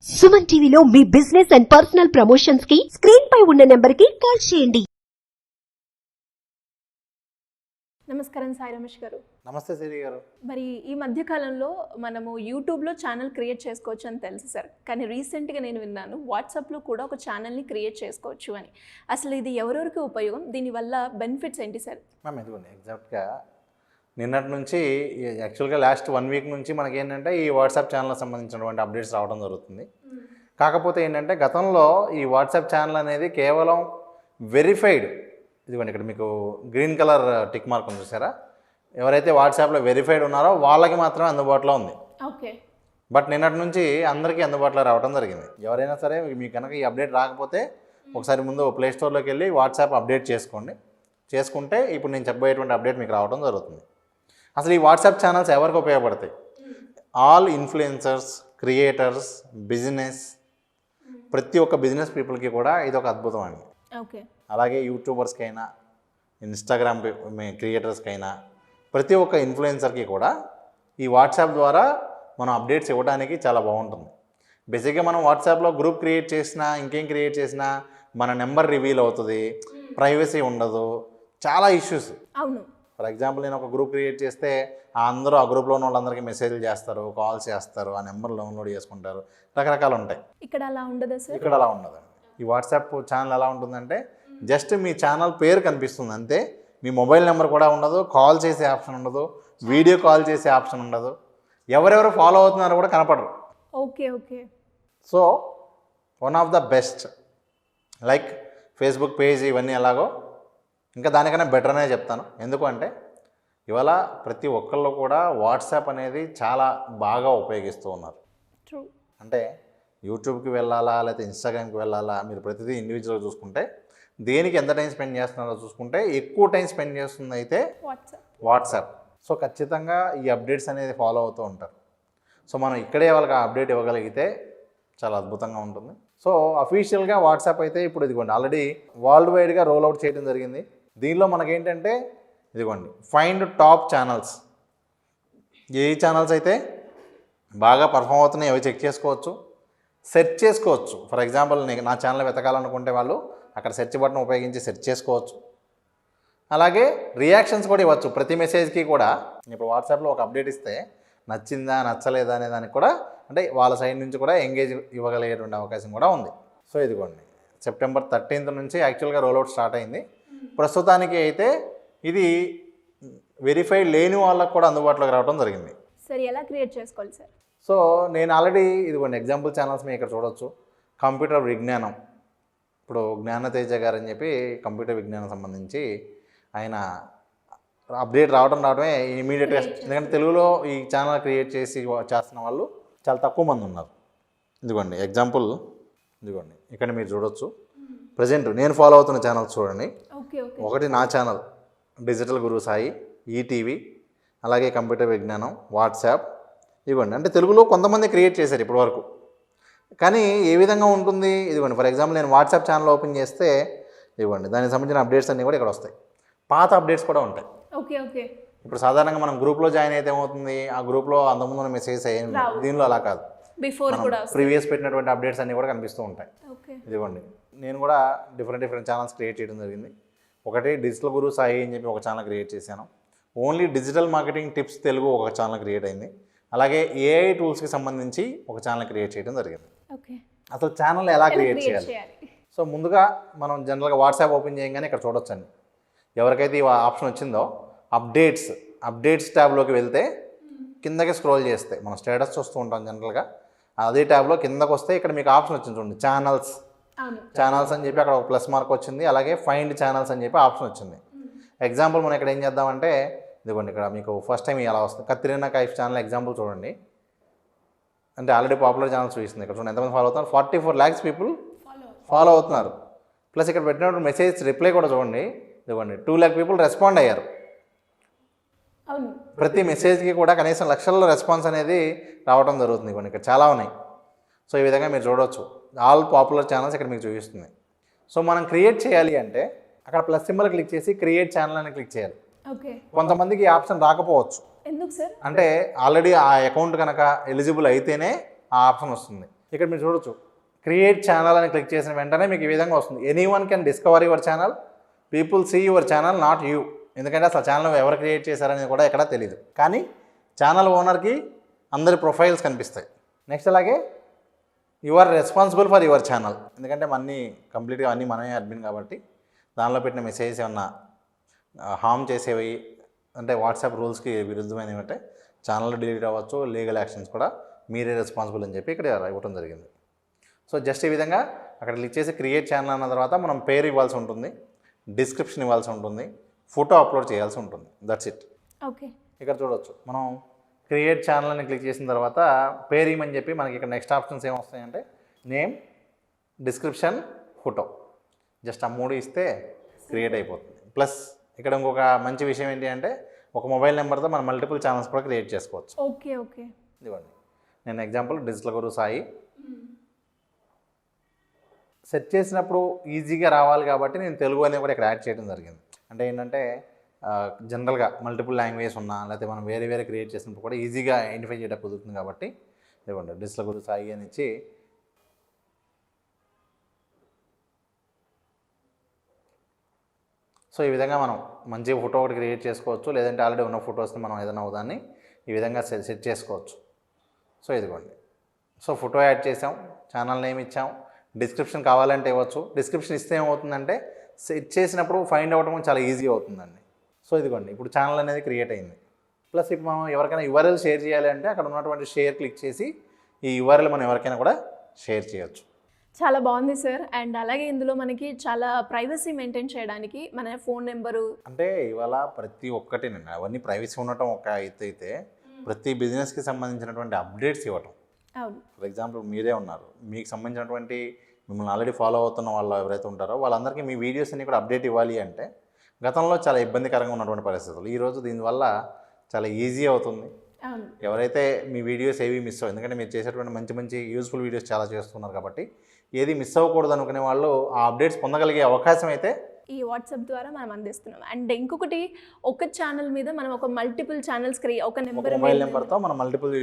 సుమన్ టీవీలో మీ business and personal promotions కి screen పై ఉన్న నెంబర్ కి కాల్ చేయండి. నమస్కారం సాయి రమేష్ గారు. నమస్తే సిరి గారు. మరి ఈ మధ్య కాలంలో మనము యూట్యూబ్లో ఛానల్ క్రియేట్ చేసుకోవచ్చు అని తెలుసు సార్, కానీ రీసెంట్గా నేను విన్నాను వాట్సాప్లో కూడా ఒక ఛానల్ని క్రియేట్ చేసుకోవచ్చు అని. అసలు ఇది ఎవరెవరికి ఉపయోగం, దీనివల్ల బెనిఫిట్స్ ఏంటి సార్? మ్యామ్ ఇదిగోండి ఎగ్జాక్ట్గా నిన్నటి నుంచి యాక్చువల్గా లాస్ట్ 1 వీక్ నుంచి మనకి ఏంటంటే ఈ వాట్సాప్ ఛానల్కి సంబంధించినటువంటి అప్డేట్స్ రావడం జరుగుతుంది. కాకపోతే ఏంటంటే గతంలో ఈ వాట్సాప్ ఛానల్ అనేది కేవలం వెరిఫైడ్, ఇదిగోండి ఇక్కడ మీకు గ్రీన్ కలర్ టిక్ మార్క్ ఉంది చూసారా, ఎవరైతే వాట్సాప్లో వెరిఫైడ్ ఉన్నారో వాళ్ళకి మాత్రమే అందుబాటులో ఉంది. ఓకే. బట్ నిన్నటి నుంచి అందరికీ అందుబాటులో రావడం జరిగింది. ఎవరైనా సరే మీకు కనుక ఈ అప్డేట్ రాకపోతే ఒకసారి ముందు ప్లే స్టోర్లోకి వెళ్ళి వాట్సాప్ అప్డేట్ చేసుకుంటే ఇప్పుడు నేను చెప్పబోయేటువంటి అప్డేట్ మీకు రావడం జరుగుతుంది. అసలు ఈ వాట్సాప్ ఛానల్స్ ఎవరికి ఉపయోగపడతాయి? ఆల్ ఇన్ఫ్లుయెన్సర్స్, క్రియేటర్స్, బిజినెస్, ప్రతి ఒక్క బిజినెస్ పీపుల్కి కూడా ఇది ఒక అద్భుతం అండి. ఓకే. అలాగే యూట్యూబర్స్కైనా, ఇన్స్టాగ్రామ్ క్రియేటర్స్కైనా, ప్రతి ఒక్క ఇన్ఫ్లుయెన్సర్కి కూడా ఈ వాట్సాప్ ద్వారా మనం అప్డేట్స్ ఇవ్వడానికి చాలా బాగుంటుంది. బేసిక్గా మనం వాట్సాప్లో గ్రూప్ క్రియేట్ చేసినా, ఇంకేం క్రియేట్ చేసినా మన నెంబర్ రివీల్ అవుతుంది, ప్రైవసీ ఉండదు, చాలా ఇష్యూస్. అవును. ఫర్ ఎగ్జాంపుల్ నేను ఒక గ్రూప్ క్రియేట్ చేస్తే అందరూ ఆ గ్రూప్లో ఉన్న వాళ్ళందరికీ మెసేజ్లు చేస్తారు, కాల్స్ చేస్తారు, ఆ నెంబర్ డౌన్లోడ్ చేసుకుంటారు, రకరకాలు ఉంటాయి. ఇక్కడ అలా ఉండదా సార్? ఇక్కడ అలా ఉండదు. ఈ వాట్సాప్ ఛానల్ ఎలా ఉంటుందంటే జస్ట్ మీ ఛానల్ పేరు కనిపిస్తుంది అంతే, మీ మొబైల్ నెంబర్ కూడా ఉండదు, కాల్ చేసే ఆప్షన్ ఉండదు, వీడియో కాల్ చేసే ఆప్షన్ ఉండదు, ఎవరెవరు ఫాలో అవుతున్నారో కూడా కనపడరు. Okay okay. So one of the best, like Facebook page ఇవన్నీ ఎలాగో ఇంకా దానికన్నా బెటర్ అనే చెప్తాను. ఎందుకు అంటే ఇవాళ ప్రతి ఒక్కళ్ళు కూడా వాట్సాప్ అనేది చాలా బాగా ఉపయోగిస్తూ ఉన్నారు. ట్రూ. అంటే యూట్యూబ్కి వెళ్ళాలా లేకపోతే ఇన్స్టాగ్రామ్కి వెళ్ళాలా, మీరు ప్రతిదీ ఇండివిజువల్గా చూసుకుంటే దేనికి ఎంత టైం స్పెండ్ చేస్తున్నారో చూసుకుంటే ఎక్కువ టైం స్పెండ్ చేస్తుంది అయితే వాట్సాప్. సో ఖచ్చితంగా ఈ అప్డేట్స్ అనేది ఫాలో అవుతూ ఉంటారు. సో మనం ఇక్కడే వాళ్ళకి ఆ అప్డేట్ ఇవ్వగలిగితే చాలా అద్భుతంగా ఉంటుంది. సో అఫీషియల్గా వాట్సాప్ అయితే ఇప్పుడు ఇదిగోండి ఆల్రెడీ వరల్డ్ వైడ్గా రోల్ అవుట్ చేయడం జరిగింది. దీనిలో మనకేంటంటే ఇదిగోండి ఫైండ్ టాప్ ఛానల్స్, ఏ ఛానల్స్ అయితే బాగా పర్ఫామ్ అవుతున్నాయి అవి చెక్ చేసుకోవచ్చు, సెర్చ్ చేసుకోవచ్చు. ఫర్ ఎగ్జాంపుల్ నా ఛానల్ వెతకాలనుకుంటే వాళ్ళు అక్కడ సెర్చ్ బటన్ ఉపయోగించి సెర్చ్ చేసుకోవచ్చు. అలాగే రియాక్షన్స్ కూడా ఇవ్వచ్చు ప్రతి మెసేజ్కి కూడా. ఇప్పుడు వాట్సాప్లో ఒక అప్డేట్ ఇస్తే నచ్చిందా నచ్చలేదా అనే దానికి కూడా అంటే వాళ్ళ సైడ్ నుంచి కూడా ఎంగేజ్ ఇవ్వగలిగేటువంటి అవకాశం కూడా ఉంది. సో ఇదిగోండి సెప్టెంబర్ 13th నుంచి యాక్చువల్గా రోల్అవుట్ స్టార్ట్ అయింది. ప్రస్తుతానికి అయితే ఇది వెరిఫై లేని వాళ్ళకు కూడా అందుబాటులోకి రావడం జరిగింది. సరే, ఎలా క్రియేట్ చేసుకోవాలి సార్? సో నేను ఆల్రెడీ ఇదిగోండి ఎగ్జాంపుల్ ఛానల్స్ మీరు ఇక్కడ చూడొచ్చు. కంప్యూటర్ విజ్ఞానం, ఇప్పుడు జ్ఞానతేజ గారు అని చెప్పి కంప్యూటర్ విజ్ఞానం సంబంధించి ఆయన అప్డేట్ రావడమే ఇమీడియట్గా, ఎందుకంటే తెలుగులో ఈ ఛానల్ క్రియేట్ చేస్తున్న వాళ్ళు చాలా తక్కువ మంది ఉన్నారు. ఇదిగోండి ఎగ్జాంపుల్, ఇదిగోండి ఇక్కడ మీరు చూడొచ్చు. ప్రజెంట్ నేను ఫాలో అవుతున్న ఛానల్స్ చూడండి. ఒకటి నా ఛానల్ డిజిటల్ గురు సాయి, ఈటీవీ, అలాగే కంప్యూటర్ విజ్ఞానం, వాట్సాప్. ఇదిగోండి అంటే తెలుగులో కొంతమంది క్రియేట్ చేశారు ఇప్పటి వరకు, కానీ ఏ విధంగా ఉంటుంది ఇదిగోండి. ఫర్ ఎగ్జాంపుల్ నేను వాట్సాప్ ఛానల్ ఓపెన్ చేస్తే ఇదిగోండి దానికి సంబంధించిన అప్డేట్స్ అన్నీ కూడా ఇక్కడ వస్తాయి, పాత అప్డేట్స్ కూడా ఉంటాయి. Okay okay. ఇప్పుడు సాధారణంగా మనం గ్రూప్లో జాయిన్ అయితే ఏమవుతుంది, ఆ గ్రూప్లో అంతకుముందు ఉన్న మెసేజెస్ అయ్యాయి, దీనిలో అలా కాదు, ప్రీవియస్ పెట్టినటువంటి అప్డేట్స్ అన్నీ కూడా కనిపిస్తూ ఉంటాయి. ఇదిగోండి నేను కూడా డిఫరెంట్ ఛానల్స్ క్రియేట్ చేయడం జరిగింది. ఒకటి డిజిటల్ గురు సాయి అని చెప్పి ఒక ఛానల్ క్రియేట్ చేశాను. Only digital marketing tips Telugu ఒక ఛానల్ క్రియేట్ అయింది. అలాగే ఏఐ టూల్స్కి సంబంధించి ఒక ఛానల్ క్రియేట్ చేయడం జరిగింది. అసలు ఛానల్ ఎలా క్రియేట్ చేయాలి? సో ముందుగా మనం జనరల్గా వాట్సాప్ ఓపెన్ చేయగానే ఇక్కడ చూడొచ్చండి, ఎవరికైతే ఈ ఆప్షన్ వచ్చిందో అప్డేట్స్ ట్యాబ్లోకి వెళ్తే కిందకి స్క్రోల్ చేస్తే మనం స్టేటస్ చూస్తూ ఉంటాం జనరల్గా, అదే ట్యాబ్లో కిందకు వస్తే ఇక్కడ మీకు ఆప్షన్ వచ్చింది చూడండి, ఛానల్స్ అని చెప్పి అక్కడ ఒక ప్లస్ మార్క్ వచ్చింది. అలాగే ఫైండ్ ఛానల్స్ అని చెప్పి ఆప్షన్ వచ్చింది. ఎగ్జాంపుల్ మనం ఇక్కడ ఏం చేద్దామంటే ఇదిగోండి ఇక్కడ మీకు ఫస్ట్ టైం ఎలా వస్తుంది, కత్రినా కైఫ్ ఛానల్ ఎగ్జాంపుల్ చూడండి. అంటే ఆల్రెడీ పాపులర్ ఛానల్స్ చూపిస్తుంది. ఇక్కడ చూడండి ఎంతమంది ఫాలో అవుతున్నారు, 44 lakhs పీపుల్ ఫాలో అవుతున్నారు. ప్లస్ ఇక్కడ పెట్టినటువంటి మెసేజ్ రిప్లై కూడా చూడండి, ఇదిగోండి 2 lakh పీపుల్ రెస్పాండ్ అయ్యారు. ప్రతి మెసేజ్కి కూడా కనీసం లక్షల్లో రెస్పాన్స్ అనేది రావడం జరుగుతుంది. ఇవ్వండి ఇక్కడ చాలా ఉన్నాయి. సో ఈ విధంగా మీరు చూడవచ్చు, ఆల్ పాపులర్ ఛానల్స్ ఇక్కడ మీకు చూపిస్తుంది. సో మనం క్రియేట్ చేయాలి అంటే అక్కడ ప్లస్ సింబల్ క్లిక్ చేసి క్రియేట్ ఛానల్ అని క్లిక్ చేయాలి. కొంతమందికి ఈ ఆప్షన్ రాకపోవచ్చు, ఎందుకు సార్? అంటే ఆల్రెడీ ఆ అకౌంట్ కనుక ఎలిజిబుల్ అయితేనే ఆ ఆప్షన్ వస్తుంది. ఇక్కడ మీరు చూడొచ్చు, క్రియేట్ ఛానల్ అని క్లిక్ చేసిన వెంటనే మీకు ఈ విధంగా వస్తుంది. Anyone can discover your channel, people see your channel, not you. ఎందుకంటే అసలు ఛానల్ ఎవరు క్రియేట్ చేశారనేది కూడా ఎక్కడా తెలియదు, కానీ ఛానల్ ఓనర్కి అందరి ప్రొఫైల్స్ కనిపిస్తాయి. నెక్స్ట్ అలాగే you are responsible for your channel. ఎందుకంటే అన్నీ కంప్లీట్గా అన్నీ మనమే అడ్మిన్ కాబట్టి దానిలో పెట్టిన మెసేజెస్ ఏమన్నా హామ్ చేసేవి అంటే వాట్సాప్ రూల్స్కి విరుద్ధమైనవి అంటే ఛానల్ డిలీట్ అవ్వచ్చు, లీగల్ యాక్షన్స్ కూడా మీరే రెస్పాన్సిబుల్ అని చెప్పి ఇక్కడ ఇవ్వడం జరిగింది. సో జస్ట్ ఈ విధంగా అక్కడ క్లిక్ చేసి క్రియేట్ ఛానల్ అన్న తర్వాత మనం పేరు ఇవ్వాల్సి ఉంటుంది, డిస్క్రిప్షన్ ఇవ్వాల్సి ఉంటుంది, ఫోటో అప్లోడ్ చేయాల్సి ఉంటుంది. That's it. ఓకే, ఇక్కడ చూడవచ్చు మనం క్రియేట్ ఛానల్ అని క్లిక్ చేసిన తర్వాత పేరు ఇవ్వమని చెప్పి మనకి ఇక్కడ నెక్స్ట్ ఆప్షన్స్ ఏమొస్తాయంటే నేమ్, డిస్క్రిప్షన్, ఫోటో. జస్ట్ ఆ 3 ఇస్తే క్రియేట్ అయిపోతుంది. ప్లస్ ఇక్కడ ఇంకొక మంచి విషయం ఏంటి అంటే ఒక మొబైల్ నెంబర్తో మనం మల్టిపుల్ ఛానల్స్ కూడా క్రియేట్ చేసుకోవచ్చు. ఓకే ఓకే, ఇదిగోండి, నేను ఎగ్జాంపుల్ డిజిటల్ గురు సాయి సెట్ చేసినప్పుడు ఈజీగా రావాలి కాబట్టి నేను తెలుగు అనేది కూడా ఇక్కడ యాడ్ చేయడం జరిగింది. అంటే ఏంటంటే జనరల్గా మల్టిపుల్ లాంగ్వేజ్ ఉన్నా లేకపోతే మనం వేరే వేరే క్రియేట్ చేసినప్పుడు కూడా ఈజీగా ఐడెంటిఫై చేయడం కుదురుతుంది కాబట్టి ఇదిగోండి డిజిటల్ గురు సాయి అని ఇచ్చి సో ఈ విధంగా మనం మంచి ఫోటో ఒకటి క్రియేట్ చేసుకోవచ్చు, లేదంటే ఆల్రెడీ ఉన్న ఫొటోస్ని మనం ఏదైనా దాన్ని ఈ విధంగా సెట్ చేసుకోవచ్చు. సో ఇదిగోండి, సో ఫోటో యాడ్ చేసాం, ఛానల్ నేమ్ ఇచ్చాం, డిస్క్రిప్షన్ కావాలంటే ఇవ్వచ్చు. డిస్క్రిప్షన్ ఇస్తే ఏమవుతుందంటే సెట్ చేసినప్పుడు ఫైండ్ అవ్వడం చాలా ఈజీ అవుతుందండి. సో ఇదిగోండి, ఇప్పుడు ఛానల్ అనేది క్రియేట్ అయింది. ప్లస్ ఇప్పుడు మనం ఎవరికైనా యూఆర్ఎల్ షేర్ చేయాలి అంటే అక్కడ ఉన్నటువంటి షేర్ క్లిక్ చేసి ఈ యూఆర్ఎల్ మనం ఎవరికైనా కూడా షేర్ చేయొచ్చు. చాలా బాగుంది సార్. అండ్ అలాగే ఇందులో మనకి చాలా ప్రైవసీ మెయింటైన్ చేయడానికి మన ఫోన్ నెంబరు అంటే ఇవాళ ప్రతి ఒక్కటేనండి, అవన్నీ ప్రైవసీ ఉండటం ఒక అయితే ప్రతి బిజినెస్కి సంబంధించినటువంటి అప్డేట్స్ ఇవ్వటం. అవును, ఫర్ ఎగ్జాంపుల్ మీరే ఉన్నారు, మీకు సంబంధించినటువంటి మిమ్మల్ని ఆల్రెడీ ఫాలో అవుతున్న వాళ్ళు ఎవరైతే ఉంటారో వాళ్ళందరికీ మీ వీడియోస్ అన్ని కూడా అప్డేట్ ఇవ్వాలి అంటే గతంలో చాలా ఇబ్బందికరంగా ఉన్నటువంటి పరిస్థితులు ఈరోజు దీనివల్ల చాలా ఈజీ అవుతుంది. అవును, ఎవరైతే మీ వీడియోస్ ఏవి మిస్ అవ్వదు, ఎందుకంటే మీరు చేసేటువంటి మంచి మంచి యూజ్ఫుల్ వీడియోస్ చాలా చేస్తున్నారు కాబట్టి ఏది మిస్ అవ్వకూడదు అనుకునే వాళ్ళు ఆ అప్డేట్స్ పొందగలిగే అవకాశం అయితే ఈ వాట్సాప్ ద్వారా మనం అందిస్తున్నాం. అండ్ ఇంకొకటి ఒక ఛానల్ మీద మనం ఒక మల్టిపుల్ ఛానల్స్ ఒక మొబైల్ నెంబర్తో మనం మల్టిపుల్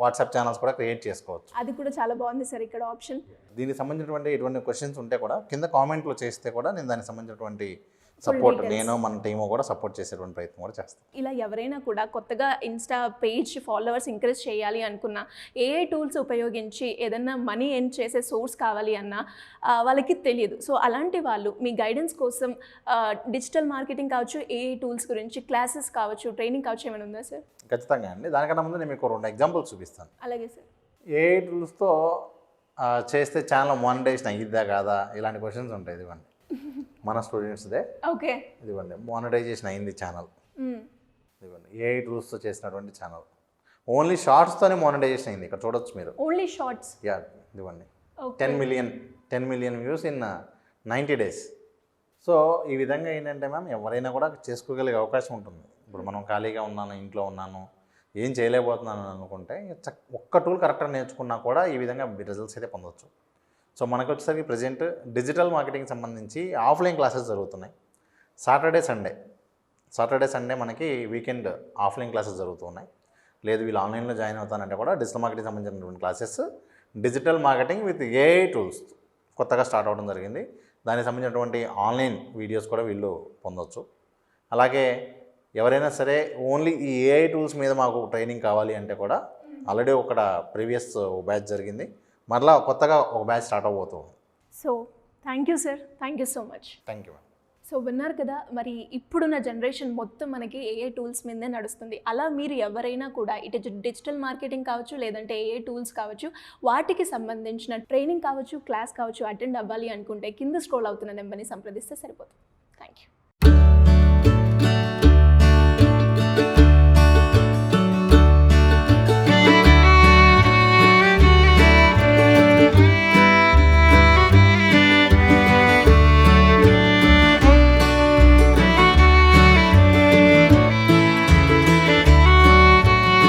వాట్సాప్ ఛానల్స్ కూడా క్రియేట్ చేసుకోవచ్చు. అది కూడా చాలా బాగుంది సార్ ఇక్కడ ఆప్షన్. దీనికి సంబంధించినటువంటి ఎటువంటి క్వశ్చన్స్ ఉంటే కూడా కింద కామెంట్లో చేస్తే కూడా నేను దానికి సంబంధించినటువంటి సపోర్ట్ నేను మన టీము కూడా సపోర్ట్ చేసేటువంటి ప్రయత్నం కూడా చేస్తాం. ఇలా ఎవరైనా కూడా కొత్తగా ఇన్స్టా పేజ్ ఫాలోవర్స్ ఇంక్రీజ్ చేయాలి అనుకున్నా, ఏ టూల్స్ ఉపయోగించి ఏదన్నా మనీ ఎర్న్ చేసే సోర్స్ కావాలి అన్నా వాళ్ళకి తెలియదు. సో అలాంటి వాళ్ళు మీ గైడెన్స్ కోసం డిజిటల్ మార్కెటింగ్ కావచ్చు, ఏ టూల్స్ గురించి క్లాసెస్ కావచ్చు, ట్రైనింగ్ కావచ్చు, ఏమైనా ఉందా సార్? ఖచ్చితంగా అండి. దానికన్నా ముందు నేను మీకు 2 ఎగ్జాంపుల్స్ చూపిస్తాను. అలాగే సార్. ఏ టూల్స్తో చేస్తే ఛానల్ మానిటైజేషన్ అయ్యిద్దా కాదా ఇలాంటి క్వశ్చన్స్ ఉంటాయి. ఇదివ్వండి మన స్టూడెంట్స్దే. ఓకే, ఇదివ్వండి మానిటైజేషన్ అయింది ఛానల్. ఇదివ్వండి ఏ టూల్స్తో చేసినటువంటి ఛానల్ ఓన్లీ షార్ట్స్తోనే మానిటైజేషన్ అయింది. ఇక్కడ చూడొచ్చు మీరు, ఓన్లీ షార్ట్స్. యా ఇదివ్వండి 10 million views in 90 days. So ఈ విధంగా ఏంటంటే మ్యామ్ ఎవరైనా కూడా చేసుకోగలిగే అవకాశం ఉంటుంది. ఇప్పుడు మనం ఖాళీగా ఉన్నాను, ఇంట్లో ఉన్నాను, ఏం చేయలేకపోతున్నాను అనుకుంటే ఒక్క టూల్ కరెక్ట్గా నేర్చుకున్నా కూడా ఈ విధంగా రిజల్ట్స్ అయితే పొందవచ్చు. సో మనకు వచ్చేసరికి ప్రజెంట్ డిజిటల్ మార్కెటింగ్ సంబంధించి ఆఫ్లైన్ క్లాసెస్ జరుగుతున్నాయి. సాటర్డే సండే మనకి వీకెండ్ ఆఫ్లైన్ క్లాసెస్ జరుగుతున్నాయి. లేదు వీళ్ళు ఆన్లైన్లో జాయిన్ అవుతానంటే కూడా డిజిటల్ మార్కెటింగ్ సంబంధించినటువంటి classes digital marketing with AI tools కొత్తగా స్టార్ట్ అవ్వడం జరిగింది. దానికి సంబంధించినటువంటి ఆన్లైన్ వీడియోస్ కూడా వీళ్ళు పొందవచ్చు. అలాగే ఎవరైనా సరే ఓన్లీ ఈ ఏఐ టూల్స్ మీద మాకు ట్రైనింగ్ కావాలి అంటే కూడా ఆల్రెడీ ఒక ప్రీవియస్ బ్యాచ్ జరిగింది, మరలా కొత్తగా ఒక బ్యాచ్ స్టార్ట్ అవబోతుంది. So thank you sir, thank you so much. Thank you. So విన్నారు కదా, మరి ఇప్పుడున్న జనరేషన్ మొత్తం మనకి ఏఐ టూల్స్ మీదే నడుస్తుంది. అలా మీరు ఎవరైనా కూడా ఇటు డిజిటల్ మార్కెటింగ్ కావచ్చు, లేదంటే ఏఐ టూల్స్ కావచ్చు, వాటికి సంబంధించిన ట్రైనింగ్ కావచ్చు, క్లాస్ కావచ్చు అటెండ్ అవ్వాలి అనుకుంటే కింద స్క్రోల్ అవుతున్న నెంబర్ని సంప్రదిస్తే సరిపోతుంది.